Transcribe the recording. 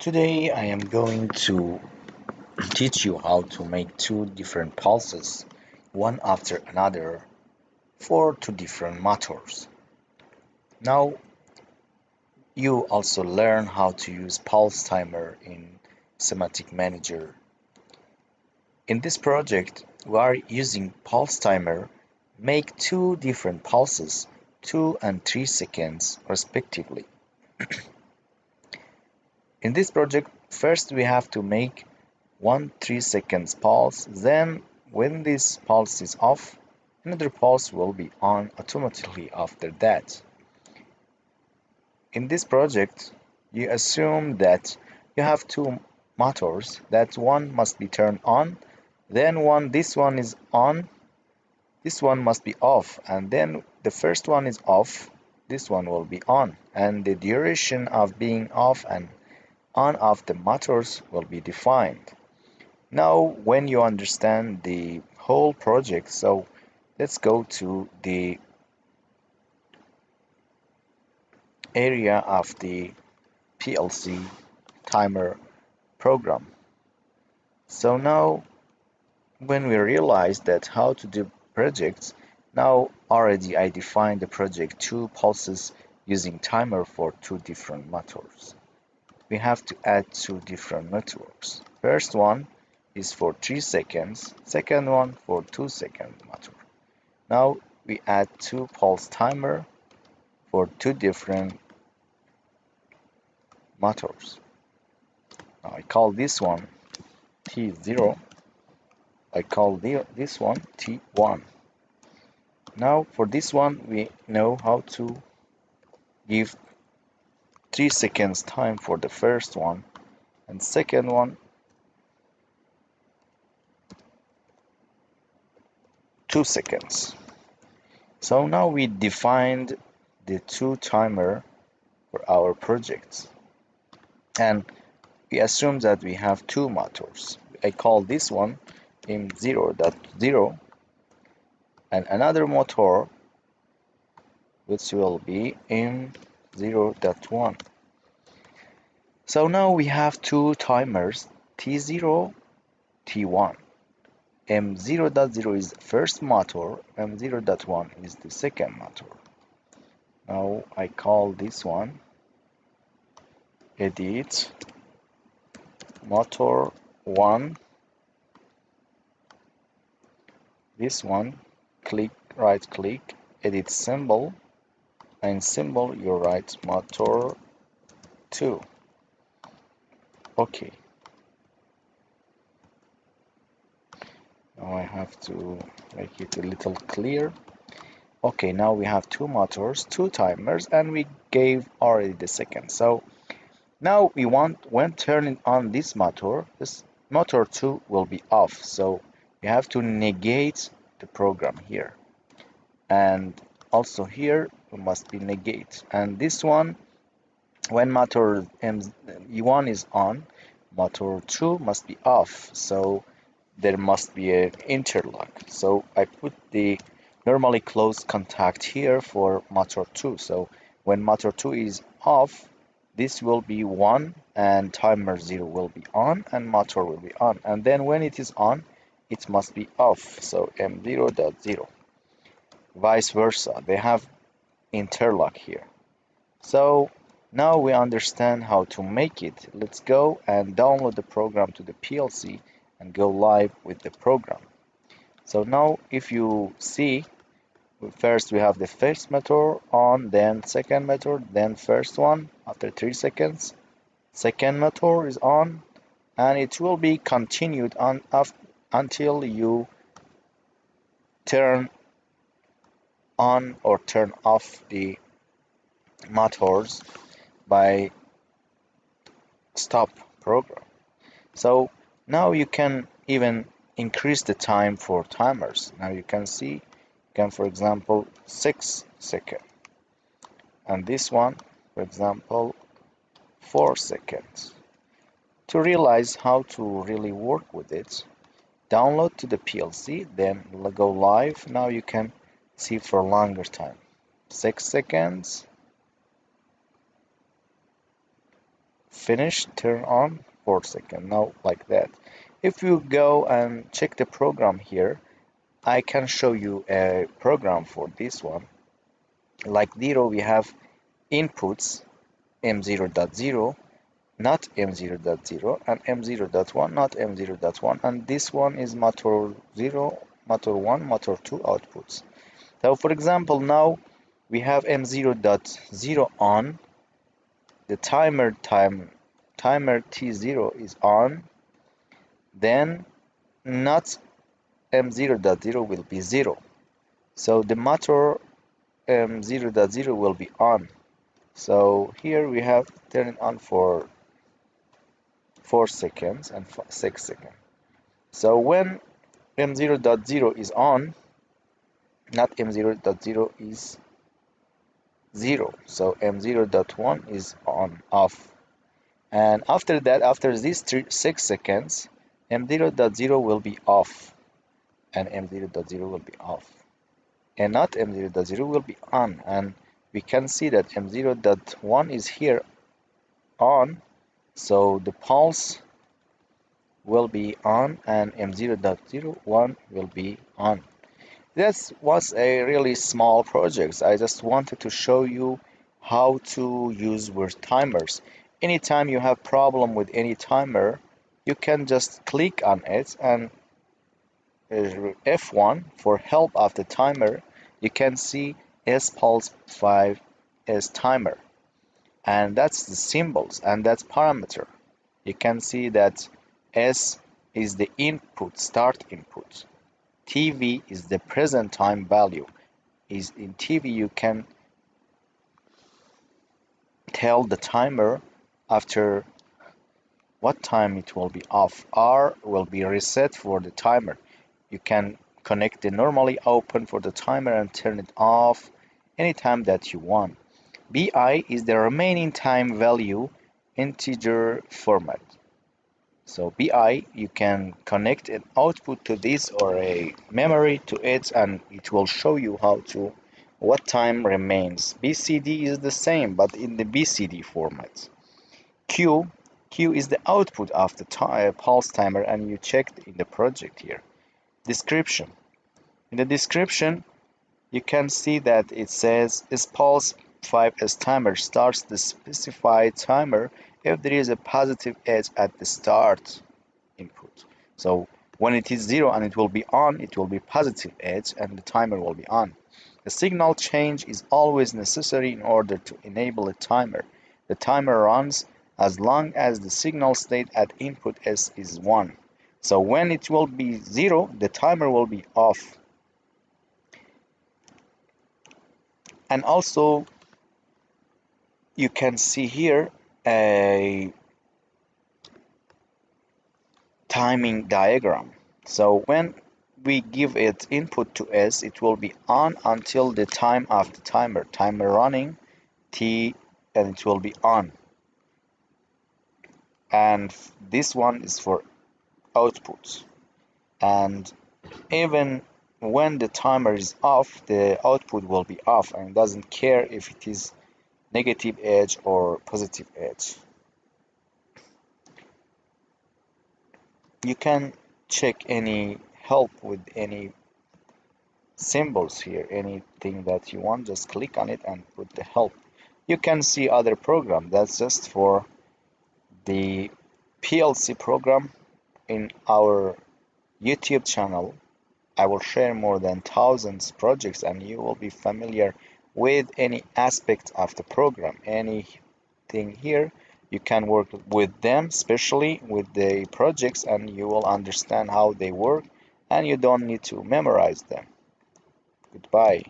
Today I am going to teach you how to make two different pulses, one after another, for two different motors. Now you also learn how to use pulse timer in Simatic Manager. In this project, we are using pulse timer make two different pulses, 2 and 3 seconds respectively. In this project, first we have to make 1 3 seconds pulse, then when this pulse is off, another pulse will be on automatically after that. In this project, you assume that you have two motors, that one must be turned on, then this one is on, this one must be off, and then the first one is off, this one will be on, and the duration of being off and on of the motors will be defined. Now, when you understand the whole project, so let's go to the area of the PLC timer program. So now, when we realize that how to do projects, now already I defined the project two pulses using timer for two different motors. We have to add two different networks. First one is for 3 seconds, second one for 2 second motor. Now we add two pulse timer for two different motors. Now I call this one T0, I call this one T1. Now for this one we know how to give 3 seconds time for the first one and second one 2 seconds. So now we defined the two timer for our projects, and we assume that we have two motors. I call this one M0.0 and another motor which will be M0.1. So now we have two timers T0, T1. M0.0 is the first motor, M0.1 is the second motor. Now I call this one edit motor 1. This one right click, edit symbol, and symbol you write motor 2. Okay. Now I have to make it a little clear. Okay, now we have two motors, two timers, and we gave already the second. So now we want, when turning on this motor 2 will be off. So we have to negate the program here. And also here we must be negate. And this one, when motor E1 is on, motor 2 must be off. So there must be an interlock. So I put the normally closed contact here for motor 2. So when motor 2 is off, this will be 1 and timer 0 will be on and motor will be on. And then when it is on, it must be off. So M0.0. Vice versa. They have interlock here. So now we understand how to make it. Let's go and download the program to the PLC and go live with the program. So now if you see, first we have the first motor on, then second motor, then first one after 3 seconds, second motor is on, and it will be continued on until you turn on or turn off the motors by stop program. So now you can even increase the time for timers. Now you can see, for example 6 seconds, and this one for example 4 seconds. To realize how to really work with it, download to the PLC, then go live. Now you can see for longer time, 6 seconds, finish, turn on, 4 seconds. Now like that. If you go and check the program here, I can show you a program for this one. Like 0, we have inputs M0.0, not M0.0, and M0.1, not M0.1, and this one is motor 0, motor 1, motor 2 outputs. So for example, now we have M0.0 on, the timer T0 is on, then not M0.0 will be 0. So the motor M0.0 will be on. So here we have turn it on for 4 seconds and 6 seconds. So when M0.0 is on, not M0.0 is 0. So M0.1 is on, off. And after that, after these 6 seconds, M0.0 will be off. And M0.0 will be off. And not M0.0 will be on. And we can see that M0.1 is here on. So the pulse will be on and M0.01 will be on. This was a really small project. I just wanted to show you how to use with timers. Anytime you have problem with any timer, you can just click on it and F1 for help of the timer. You can see S pulse 5 is timer, and that's the symbols and that's parameter. You can see that S is the input, start input. TV is the present time value. Is in TV you can tell the timer after what time it will be off. R will be reset for the timer. You can connect the normally open for the timer and turn it off anytime that you want. BI is the remaining time value integer format. So BI, you can connect an output to this or a memory to it, and it will show you how to what time remains. BCD is the same, but in the BCD format. Q is the output of the pulse timer, and you checked in the project here. Description. In the description, you can see that it says is pulse 5S timer starts the specified timer if there is a positive edge at the start input. So when it is 0 and it will be on, it will be positive edge and the timer will be on. The signal change is always necessary in order to enable a timer. The timer runs as long as the signal state at input S is 1. So when it will be 0, the timer will be off. And also you can see here a timing diagram. So when we give it input to S, it will be on until the time of the timer running T, and it will be on. And this one is for outputs. And even when the timer is off, the output will be off and doesn't care if it is negative edge or positive edge. You can check any help with any symbols here, anything that you want, just click on it and put the help. You can see other program. That's just for the PLC program in our YouTube channel. I will share more than thousands projects and you will be familiar with any aspect of the program. Anything here, you can work with them, especially with the projects, and you will understand how they work and you don't need to memorize them. Goodbye.